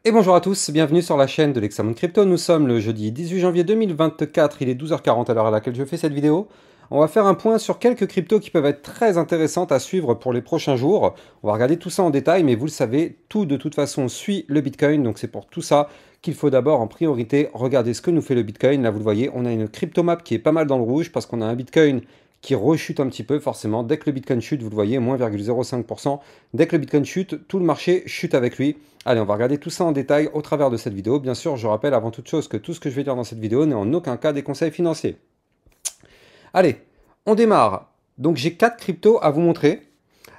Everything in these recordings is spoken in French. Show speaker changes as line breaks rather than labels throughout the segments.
Et bonjour à tous, bienvenue sur la chaîne de l'Hexamone Crypto. Nous sommes le jeudi 18 janvier 2024, il est 12h40 à l'heure à laquelle je fais cette vidéo. On va faire un point sur quelques cryptos qui peuvent être très intéressantes à suivre pour les prochains jours. On va regarder tout ça en détail, mais vous le savez, tout de toute façon suit le Bitcoin, donc c'est pour tout ça qu'il faut d'abord en priorité regarder ce que nous fait le Bitcoin. Là vous le voyez, on a une cryptomap qui est pas mal dans le rouge parce qu'on a un Bitcoin qui rechute un petit peu forcément. Dès que le Bitcoin chute, vous le voyez, moins 0,05%. Dès que le Bitcoin chute, tout le marché chute avec lui. Allez, on va regarder tout ça en détail au travers de cette vidéo. Bien sûr, je rappelle avant toute chose que tout ce que je vais dire dans cette vidéo n'est en aucun cas des conseils financiers. Allez, on démarre. Donc j'ai 4 cryptos à vous montrer.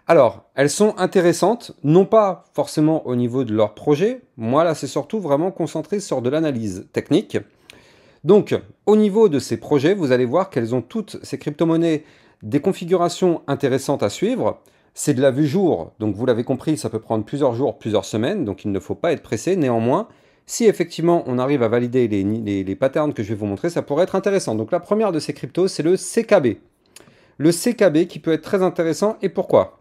Alors, elles sont intéressantes, non pas forcément au niveau de leur projet. Moi, là, c'est surtout vraiment concentré sur de l'analyse technique. Donc, au niveau de ces projets, vous allez voir qu'elles ont toutes ces crypto-monnaies des configurations intéressantes à suivre. C'est de la vue jour, donc vous l'avez compris, ça peut prendre plusieurs jours, plusieurs semaines, donc il ne faut pas être pressé. Néanmoins, si effectivement on arrive à valider les patterns que je vais vous montrer, ça pourrait être intéressant. Donc la première de ces cryptos, c'est le CKB. Le CKB qui peut être très intéressant, et pourquoi?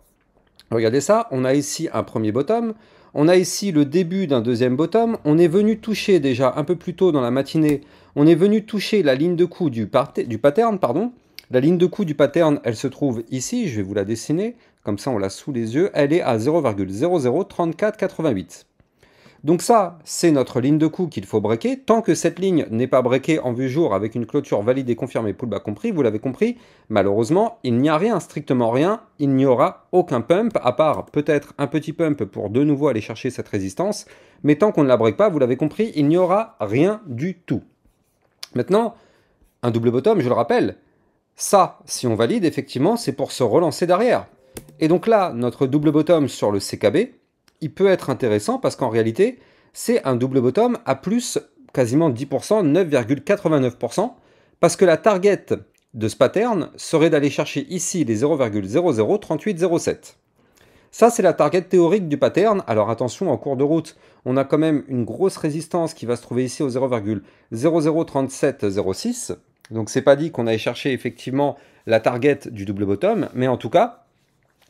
Regardez ça, on a ici un premier bottom, on a ici le début d'un deuxième bottom, on est venu toucher déjà un peu plus tôt dans la matinée, on est venu toucher la ligne de coup du pattern, pardon. La ligne de coup du pattern, elle se trouve ici, je vais vous la dessiner, comme ça on l'a sous les yeux, elle est à 0,003488. Donc ça, c'est notre ligne de coup qu'il faut breaker. Tant que cette ligne n'est pas breakée en vue jour avec une clôture validée, confirmée, pullback compris, vous l'avez compris, malheureusement, il n'y a rien, strictement rien. Il n'y aura aucun pump, à part peut-être un petit pump pour de nouveau aller chercher cette résistance. Mais tant qu'on ne la break pas, vous l'avez compris, il n'y aura rien du tout. Maintenant, un double bottom, je le rappelle, ça, si on valide, effectivement, c'est pour se relancer derrière. Et donc là, notre double bottom sur le CKB, il peut être intéressant parce qu'en réalité, c'est un double bottom à plus quasiment 10%, 9,89%, parce que la target de ce pattern serait d'aller chercher ici les 0,003807. Ça, c'est la target théorique du pattern. Alors attention, en cours de route, on a quand même une grosse résistance qui va se trouver ici au 0,003706. Donc c'est pas dit qu'on aille chercher effectivement la target du double bottom, mais en tout cas,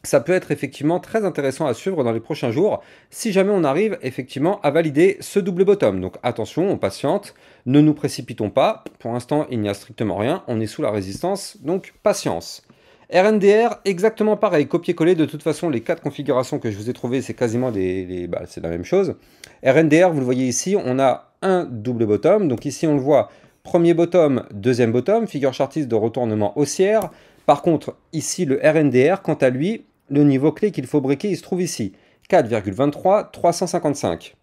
ça peut être effectivement très intéressant à suivre dans les prochains jours si jamais on arrive effectivement à valider ce double bottom. Donc attention, on patiente, ne nous précipitons pas. Pour l'instant, il n'y a strictement rien, on est sous la résistance, donc patience. RNDR, exactement pareil, copier-coller. De toute façon, les 4 configurations que je vous ai trouvées, c'est quasiment c'est la même chose. RNDR, vous le voyez ici, on a un double bottom. Donc ici, on le voit, premier bottom, deuxième bottom, figure chartiste de retournement haussière. Par contre, ici, le RNDR, quant à lui, le niveau clé qu'il faut breaker, il se trouve ici, 4,23 355.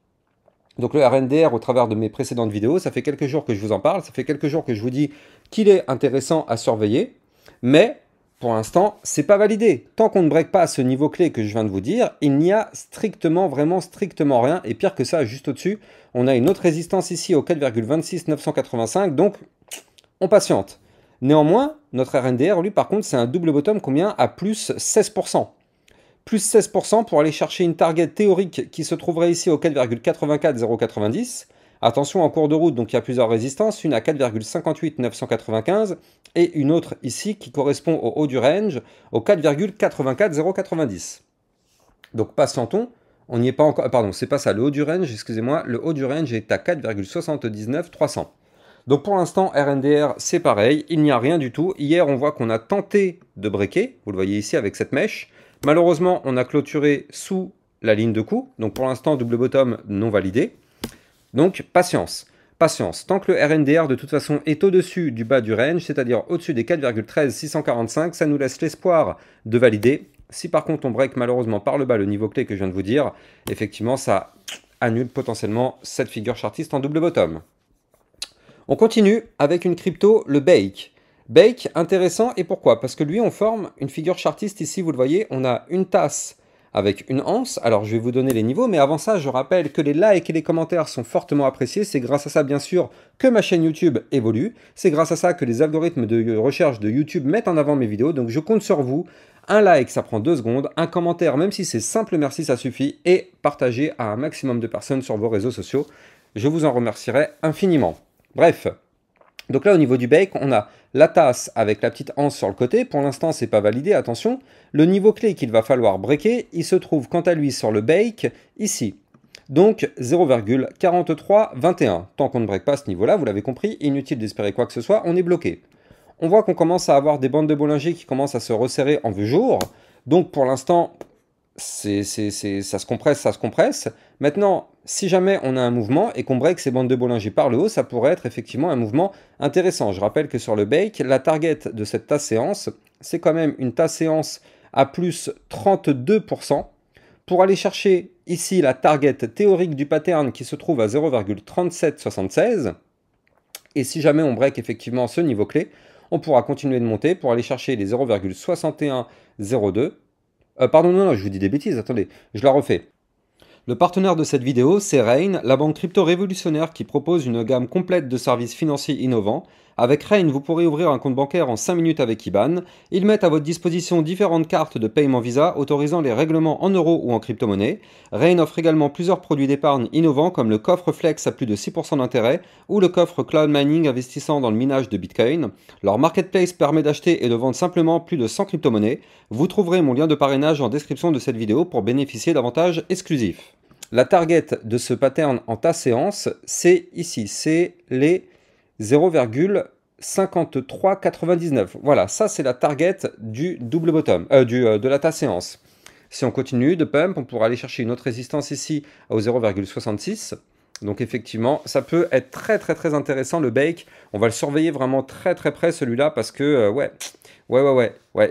Donc le RNDR, au travers de mes précédentes vidéos, ça fait quelques jours que je vous en parle, ça fait quelques jours que je vous dis qu'il est intéressant à surveiller, mais pour l'instant, c'est pas validé. Tant qu'on ne break pas ce niveau clé que je viens de vous dire, il n'y a strictement, vraiment strictement rien, et pire que ça, juste au-dessus, on a une autre résistance ici au 4,26 985, donc on patiente. Néanmoins, notre RNDR, lui, par contre, c'est un double bottom combien? À plus 16%. Plus 16% pour aller chercher une target théorique qui se trouverait ici au 4,84090. Attention, en cours de route, donc il y a plusieurs résistances, une à 4,58 995 et une autre ici qui correspond au haut du range, au 4,84090. Donc patientons, on n'y est pas encore, pardon, c'est pas ça, le haut du range, excusez-moi, le haut du range est à 4,79 300. Donc pour l'instant, RNDR, c'est pareil, il n'y a rien du tout. Hier, on voit qu'on a tenté de breaker, vous le voyez ici avec cette mèche. Malheureusement, on a clôturé sous la ligne de coup, donc pour l'instant, double bottom non validé. Donc patience, patience. Tant que le RNDR, de toute façon, est au-dessus du bas du range, c'est-à-dire au-dessus des 4,13 645, ça nous laisse l'espoir de valider. Si par contre, on break malheureusement par le bas le niveau clé que je viens de vous dire, effectivement, ça annule potentiellement cette figure chartiste en double bottom. On continue avec une crypto, le Bake. Bake, intéressant, et pourquoi? Parce que lui, on forme une figure chartiste ici, vous le voyez, on a une tasse avec une anse. Alors, je vais vous donner les niveaux, mais avant ça, je rappelle que les likes et les commentaires sont fortement appréciés. C'est grâce à ça, bien sûr, que ma chaîne YouTube évolue. C'est grâce à ça que les algorithmes de recherche de YouTube mettent en avant mes vidéos. Donc, je compte sur vous. Un like, ça prend 2 secondes. Un commentaire, même si c'est simple, merci, ça suffit. Et partagez à un maximum de personnes sur vos réseaux sociaux. Je vous en remercierai infiniment. Bref, donc là au niveau du bake, on a la tasse avec la petite anse sur le côté. Pour l'instant, c'est pas validé, attention. Le niveau clé qu'il va falloir breaker, il se trouve quant à lui sur le bake, ici. Donc 0,4321. Tant qu'on ne break pas ce niveau-là, vous l'avez compris, inutile d'espérer quoi que ce soit, on est bloqué. On voit qu'on commence à avoir des bandes de Bollinger qui commencent à se resserrer en vue jour. Donc pour l'instant, ça se compresse, ça se compresse. Maintenant, si jamais on a un mouvement et qu'on break ces bandes de Bollinger par le haut, ça pourrait être effectivement un mouvement intéressant. Je rappelle que sur le bake, la target de cette tasse séance, c'est quand même une tasse séance à plus 32%. Pour aller chercher ici la target théorique du pattern qui se trouve à 0,3776. Et si jamais on break effectivement ce niveau clé, on pourra continuer de monter pour aller chercher les 0,6102. Pardon, non, je vous dis des bêtises, attendez, je la refais. Le partenaire de cette vidéo, c'est Rain, la banque crypto révolutionnaire qui propose une gamme complète de services financiers innovants. Avec Rain, vous pourrez ouvrir un compte bancaire en 5 minutes avec IBAN. Ils mettent à votre disposition différentes cartes de paiement Visa autorisant les règlements en euros ou en crypto-monnaie. Rain offre également plusieurs produits d'épargne innovants comme le coffre Flex à plus de 6% d'intérêt ou le coffre Cloud Mining investissant dans le minage de Bitcoin. Leur marketplace permet d'acheter et de vendre simplement plus de 100 crypto-monnaies. Vous trouverez mon lien de parrainage en description de cette vidéo pour bénéficier d'avantages exclusifs. La target de ce pattern en tasse séance, c'est ici, c'est les 0,5399. Voilà, ça c'est la target du double bottom, de la tasse séance. Si on continue de pump, on pourra aller chercher une autre résistance ici au 0,66. Donc effectivement, ça peut être très très très intéressant le bake. On va le surveiller vraiment très très près celui-là parce que ouais,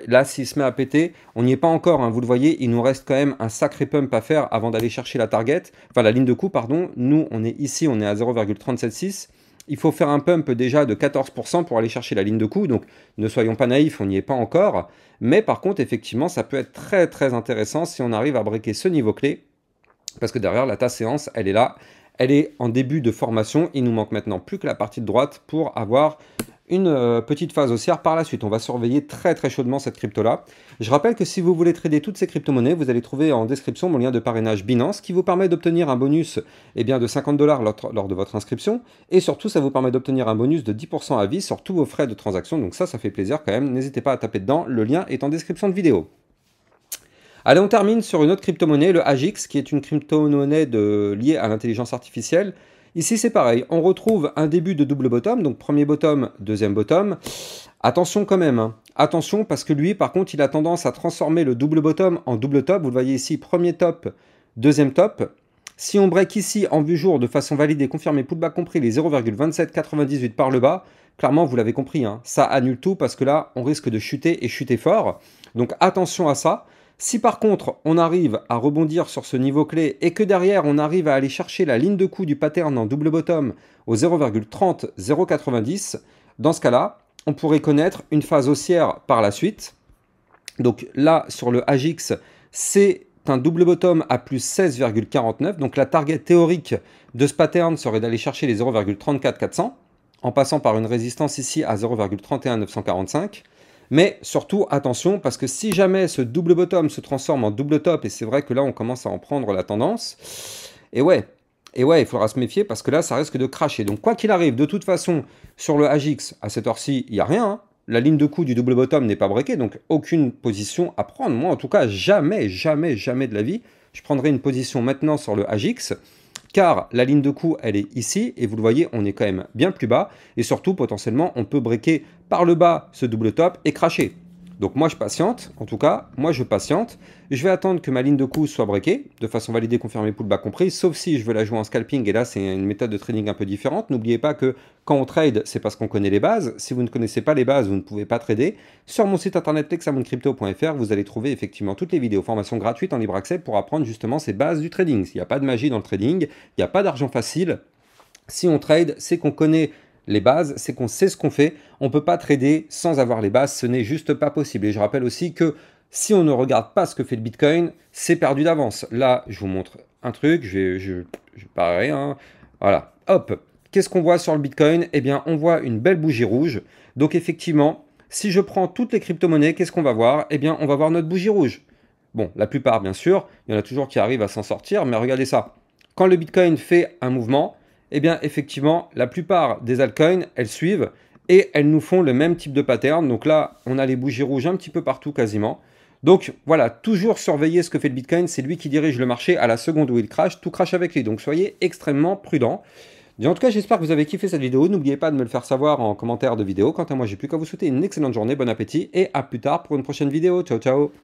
là s'il se met à péter, on n'y est pas encore, hein. Vous le voyez, il nous reste quand même un sacré pump à faire avant d'aller chercher la target, enfin la ligne de coup pardon. Nous on est ici, on est à 0,376. Il faut faire un pump déjà de 14% pour aller chercher la ligne de coup, donc ne soyons pas naïfs, on n'y est pas encore. Mais par contre, effectivement, ça peut être très très intéressant si on arrive à breaker ce niveau clé, parce que derrière la tasse séance, elle est là. Elle est en début de formation, il nous manque maintenant plus que la partie de droite pour avoir une petite phase haussière par la suite. On va surveiller très très chaudement cette crypto-là. Je rappelle que si vous voulez trader toutes ces crypto-monnaies, vous allez trouver en description mon lien de parrainage Binance qui vous permet d'obtenir un bonus de 50 $ lors de votre inscription. Et surtout, ça vous permet d'obtenir un bonus de 10% à vie sur tous vos frais de transaction. Donc ça fait plaisir quand même. N'hésitez pas à taper dedans, le lien est en description de vidéo. Allez, on termine sur une autre crypto-monnaie, le AGIX, qui est une crypto-monnaie liée à l'intelligence artificielle. Ici, c'est pareil, on retrouve un début de double bottom, donc premier bottom, deuxième bottom. Attention quand même, hein. Attention parce que lui, par contre, il a tendance à transformer le double bottom en double top. Vous le voyez ici, premier top, deuxième top. Si on break ici en vue jour de façon valide et confirmée, pullback compris, les 0,2798 par le bas, clairement, vous l'avez compris, hein, ça annule tout parce que là, on risque de chuter et chuter fort. Donc attention à ça. Si par contre, on arrive à rebondir sur ce niveau clé et que derrière, on arrive à aller chercher la ligne de coup du pattern en double bottom au 0,30090, dans ce cas-là, on pourrait connaître une phase haussière par la suite. Donc là, sur le AGIX, c'est un double bottom à plus 16,49. Donc la target théorique de ce pattern serait d'aller chercher les 0,34400 en passant par une résistance ici à 0,31945. Mais surtout, attention, parce que si jamais ce double bottom se transforme en double top, et c'est vrai que là, on commence à en prendre la tendance, et ouais, il faudra se méfier parce que là, ça risque de cracher. Donc, quoi qu'il arrive, de toute façon, sur le AGIX, à cette heure-ci, il n'y a rien, hein. La ligne de coup du double bottom n'est pas breakée, donc aucune position à prendre. Moi, en tout cas, jamais, jamais, jamais de la vie, je prendrai une position maintenant sur le AGIX, car la ligne de coup, elle est ici, et vous le voyez, on est quand même bien plus bas, et surtout, potentiellement, on peut breaker par le bas ce double top et cracher. Donc moi, je patiente, en tout cas, moi, je patiente. Je vais attendre que ma ligne de coup soit breakée, de façon validée, confirmée, pullback compris, sauf si je veux la jouer en scalping, et là, c'est une méthode de trading un peu différente. N'oubliez pas que quand on trade, c'est parce qu'on connaît les bases. Si vous ne connaissez pas les bases, vous ne pouvez pas trader. Sur mon site internet texamoncrypto.fr, vous allez trouver effectivement toutes les vidéos formations gratuites en libre accès pour apprendre justement ces bases du trading. Il n'y a pas de magie dans le trading, il n'y a pas d'argent facile. Si on trade, c'est qu'on connaît les bases, c'est qu'on sait ce qu'on fait. On ne peut pas trader sans avoir les bases, ce n'est juste pas possible. Et je rappelle aussi que si on ne regarde pas ce que fait le Bitcoin, c'est perdu d'avance. Là, je vous montre un truc, je pareil, hein. Voilà, hop. Qu'est-ce qu'on voit sur le Bitcoin? Eh bien, on voit une belle bougie rouge. Donc effectivement, si je prends toutes les crypto-monnaies, qu'est-ce qu'on va voir? Eh bien, on va voir notre bougie rouge. Bon, la plupart, bien sûr, il y en a toujours qui arrivent à s'en sortir, mais regardez ça. Quand le Bitcoin fait un mouvement, eh bien, effectivement, la plupart des altcoins, elles suivent et elles nous font le même type de pattern. Donc là, on a les bougies rouges un petit peu partout quasiment. Donc voilà, toujours surveiller ce que fait le Bitcoin, c'est lui qui dirige le marché à la seconde où il crache, tout crache avec lui, donc soyez extrêmement prudents. Et en tout cas, j'espère que vous avez kiffé cette vidéo, n'oubliez pas de me le faire savoir en commentaire de vidéo. Quant à moi, j'ai plus qu'à vous souhaiter une excellente journée, bon appétit, et à plus tard pour une prochaine vidéo. Ciao ciao.